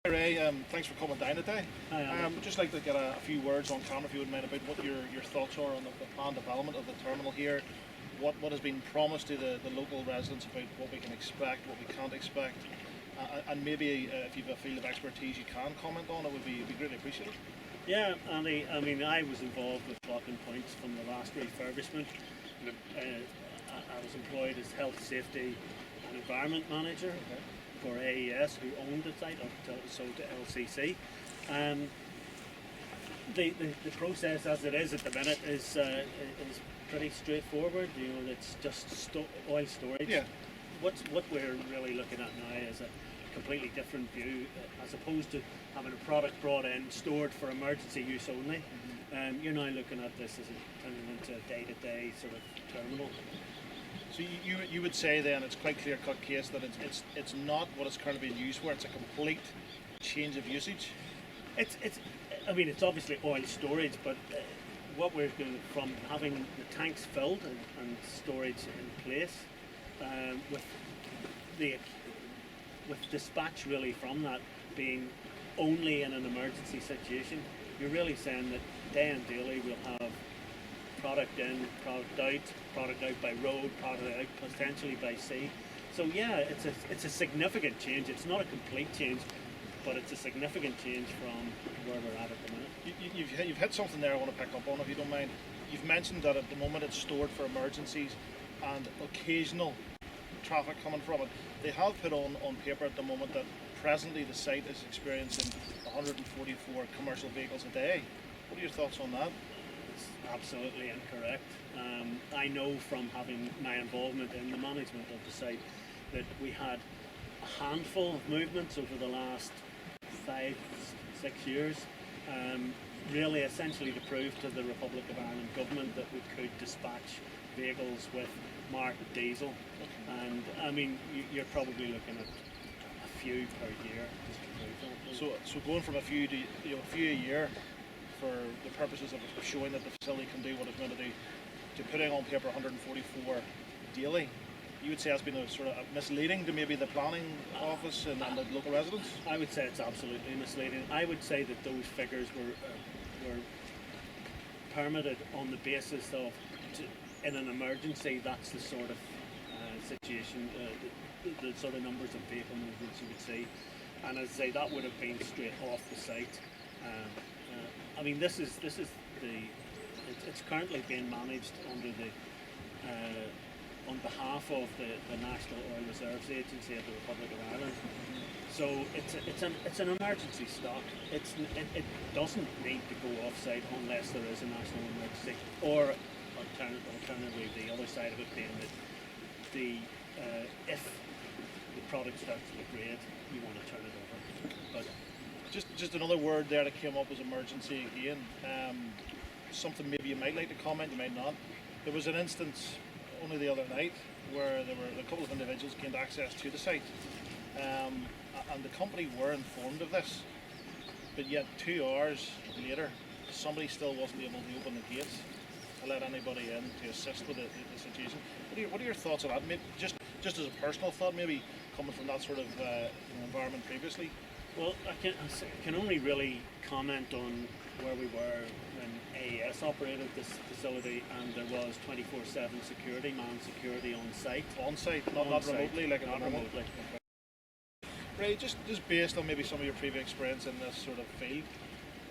Ray, thanks for coming down today. Hi, Alan. Just like to get a few words on camera, if you wouldn't mind, about what your thoughts are on the planned development of the terminal here. What has been promised to the local residents about what we can expect, what we can't expect, and maybe if you've a field of expertise you can comment on, it would be greatly appreciated. Yeah, Andy, I mean, I was involved with Locking Points from the last refurbishment. I was employed as Health, Safety and Environment Manager for AES, who owned the site, up to, so to LCC. The process as it is at the minute is pretty straightforward. You know, it's just oil storage. Yeah. What we're really looking at now is a completely different view, as opposed to having a product brought in, stored for emergency use only. You're now looking at this as turning into a day-to-day sort of terminal. So you would say then it's quite clear-cut case that it's not what it's currently being used for. It's a complete change of usage. I mean, it's obviously oil storage, but what we're doing from having the tanks filled and storage in place, with dispatch really from that being only in an emergency situation, you're really saying that day and daily we'll have product in, product out by road, product out potentially by sea. So yeah, it's a significant change. It's not a complete change, but it's a significant change from where we're at the minute. You've hit something there I want to pick up on, if you don't mind. You've mentioned that at the moment it's stored for emergencies and occasional traffic coming from it. They have put on paper at the moment that presently the site is experiencing 144 commercial vehicles a day. What are your thoughts on that? It's absolutely incorrect. I know from having my involvement in the management of the site that we had a handful of movements over the last 5-6 years, really essentially to prove to the Republic of Ireland government that we could dispatch vehicles with marked diesel. And I mean, you're probably looking at a few per year just to prove that. So going from a few to a few a year for the purposes of showing that the facility can do what it's meant to do, to putting on paper 144 daily, you would say that's been a sort of misleading to maybe the planning office and the local residents? I would say it's absolutely misleading. I would say that those figures were permitted on the basis of, in an emergency, that's the sort of situation, the sort of numbers of vehicle movements you would see. And as I say, that would have been straight off the site. I mean, this is it's currently being managed under the on behalf of the National Oil Reserves Agency of the Republic of Ireland. So it's an emergency stock. It doesn't need to go off-site unless there is a national emergency, or alternatively the other side of it being that if the product starts to degrade, you want to turn it over. But just another word there that came up was emergency again. Something maybe you might like to comment, you might not. There was an instance only the other night where there were a couple of individuals gained access to the site, and the company were informed of this, but yet 2 hours later somebody still wasn't able to open the gates to let anybody in to assist with the situation. What are your thoughts on that? Maybe just as a personal thought, maybe coming from that sort of environment previously. well, I can only really comment on where we were when AES operated this facility, and there was 24/7 security, manned security on site. On site, not remotely, like not remotely. Ray, just based on maybe some of your previous experience in this sort of field,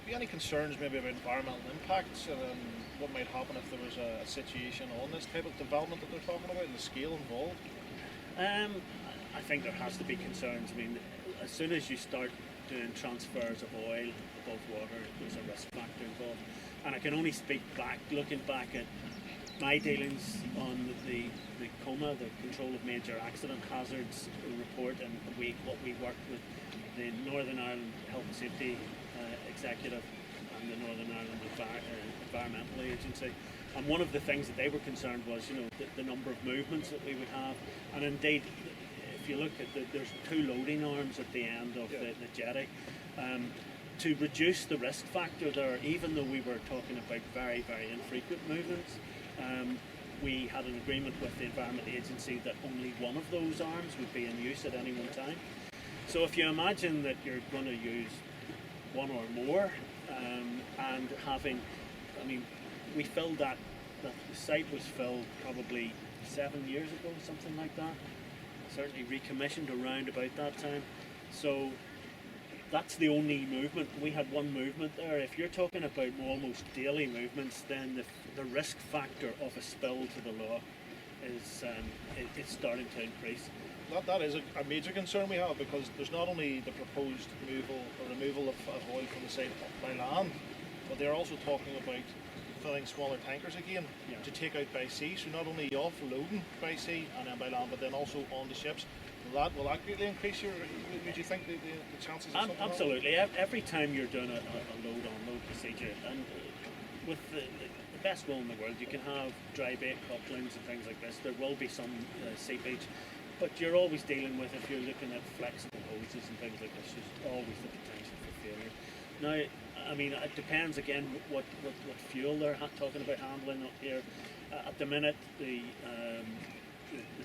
have you any concerns maybe about environmental impacts and what might happen if there was a situation on this type of development that they're talking about and the scale involved? I think there has to be concerns. I mean, as soon as you start doing transfers of oil above water, there's a risk factor involved. And I can only speak back, looking back at my dealings on the COMA, the Control of Major Accident Hazards report, and what we worked with the Northern Ireland Health and Safety Executive and the Northern Ireland Environmental Agency. And one of the things that they were concerned was, the number of movements that we would have. And indeed, if you look at there's 2 loading arms at the end of the jetty. To reduce the risk factor there, even though we were talking about very, very infrequent movements, we had an agreement with the Environment Agency that only one of those arms would be in use at any one time. So if you imagine that you're going to use one or more, and having, I mean, we filled that the site was filled probably 7 years ago, something like that. Certainly recommissioned around about that time. So that's the only movement. We had one movement there. If you're talking about almost daily movements, then the risk factor of a spill to the loch is it's starting to increase. That is a major concern we have, because there's not only the proposed removal of oil from the site by land, but they're also talking about filling smaller tankers again to take out by sea. So not only offloading by sea and then by land, but then also on the ships. Will that greatly increase your? Would you think the chances of something? Absolutely. Every time you're doing a load unload procedure, and with the best will in the world, you can have dry bait couplings and things like this. There will be some seepage, but you're always dealing with, if you're looking at flexible hoses and things like this, there's always the potential for failure. Now, I mean, it depends again what fuel they're talking about handling up here. At the minute, the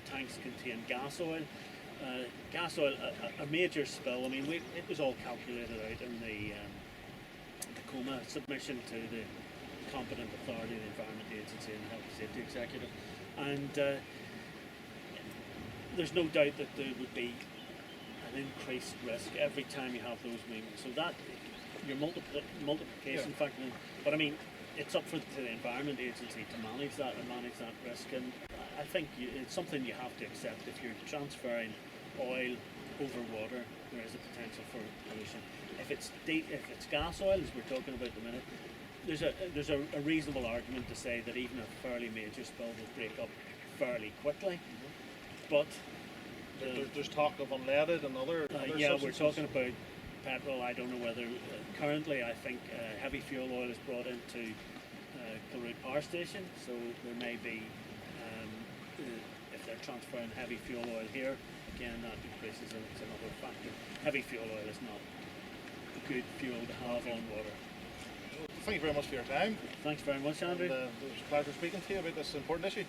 tanks contain gas oil. Gas oil, a major spill. I mean, it was all calculated out in the Tacoma submission to the competent authority, the Environment Agency and the Health and Safety Executive, and there's no doubt that there would be an increased risk every time you have those movements. So that your multiplication factor. But I mean, it's up to the Environment Agency to manage that risk, and I think it's something you have to accept. If you're transferring oil over water, there is a potential for pollution. If it's gas oil, as we're talking about at the minute, there's a reasonable argument to say that even a fairly major spill will break up fairly quickly. But there's talk of unleaded and other yeah, substances. we're talking about petrol. I don't know whether currently I think heavy fuel oil is brought into Kilroot Power Station, so there may be if they're transferring heavy fuel oil here, again that increases it's another factor. Heavy fuel oil is not a good fuel to have on water. Thank you very much for your time. Thanks very much, Andrew. And, it was a pleasure speaking to you about this important issue.